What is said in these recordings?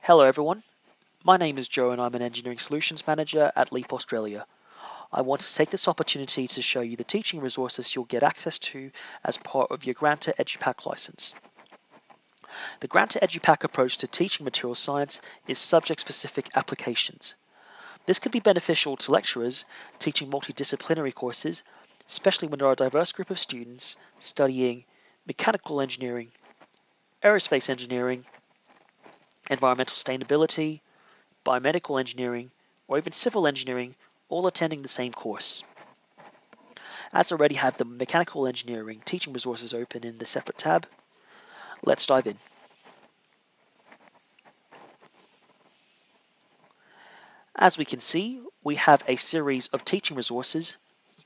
Hello everyone, my name is Joe and I'm an Engineering Solutions Manager at LEAP Australia. I want to take this opportunity to show you the teaching resources you'll get access to as part of your Granta EduPack license. The Granta EduPack approach to teaching material science is subject-specific applications. This can be beneficial to lecturers teaching multidisciplinary courses, especially when there are a diverse group of students studying mechanical engineering, aerospace engineering, environmental sustainability, biomedical engineering, or even civil engineering, all attending the same course. As I already have the mechanical engineering teaching resources open in the separate tab, let's dive in. As we can see, we have a series of teaching resources,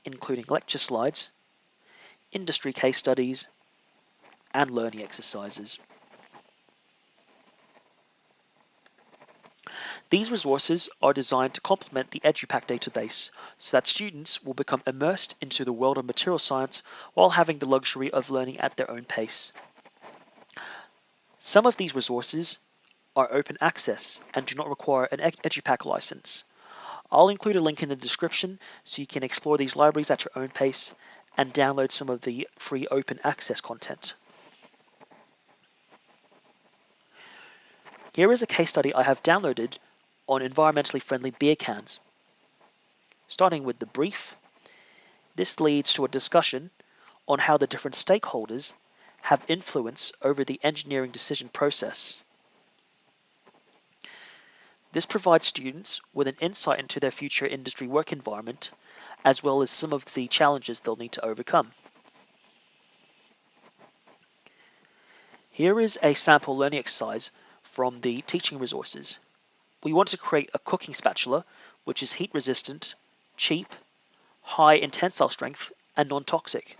including lecture slides, industry case studies, and learning exercises. These resources are designed to complement the EduPack database so that students will become immersed into the world of material science while having the luxury of learning at their own pace. Some of these resources are open access and do not require an EduPack license. I'll include a link in the description so you can explore these libraries at your own pace and download some of the free open access content. Here is a case study I have downloaded on environmentally friendly beer cans. Starting with the brief, this leads to a discussion on how the different stakeholders have influence over the engineering decision process. This provides students with an insight into their future industry work environment, as well as some of the challenges they'll need to overcome. Here is a sample learning exercise from the teaching resources. We want to create a cooking spatula which is heat resistant, cheap, high in tensile strength, and non-toxic.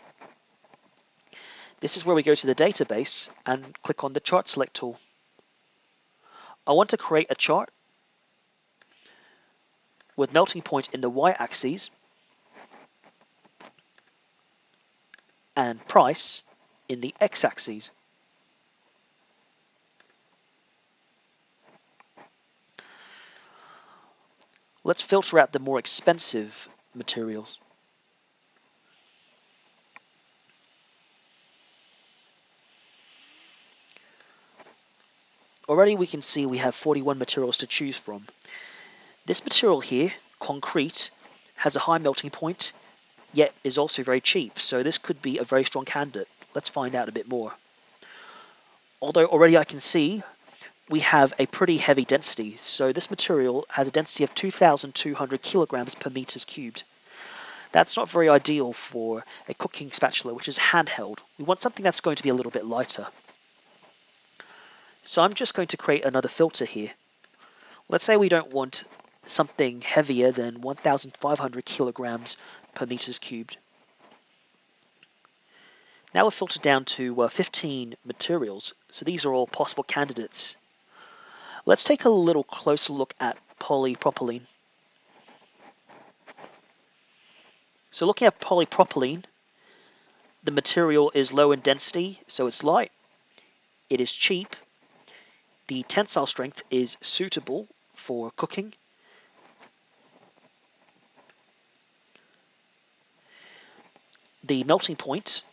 This is where we go to the database and click on the chart select tool. I want to create a chart with melting point in the y-axis and price in the x-axis. Let's filter out the more expensive materials. Already we can see we have 41 materials to choose from. This material here, concrete, has a high melting point, yet is also very cheap, so this could be a very strong candidate. Let's find out a bit more. Although already I can see we have a pretty heavy density, so this material has a density of 2,200 kilograms per meters cubed. That's not very ideal for a cooking spatula, which is handheld. We want something that's going to be a little bit lighter. So I'm just going to create another filter here. Let's say we don't want something heavier than 1,500 kilograms per meters cubed. Now we're filtered down to 15 materials, so these are all possible candidates. Let's take a little closer look at polypropylene. So looking at polypropylene, the material is low in density, so it's light. It is cheap. The tensile strength is suitable for cooking. The melting point,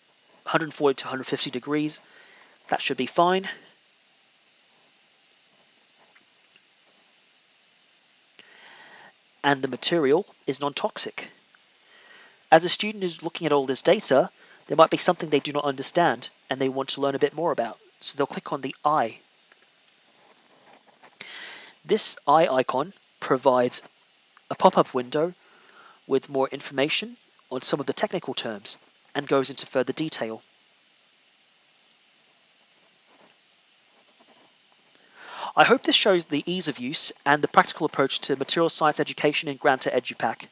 140 to 150 degrees, that should be fine. And the material is non-toxic. As a student is looking at all this data, there might be something they do not understand and they want to learn a bit more about. So they'll click on the I. This I icon provides a pop-up window with more information on some of the technical terms and goes into further detail. I hope this shows the ease of use and the practical approach to material science education in Granta EduPack.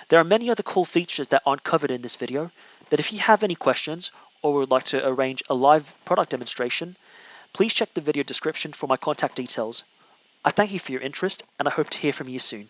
There are many other cool features that aren't covered in this video, but if you have any questions or would like to arrange a live product demonstration, please check the video description for my contact details. I thank you for your interest and I hope to hear from you soon.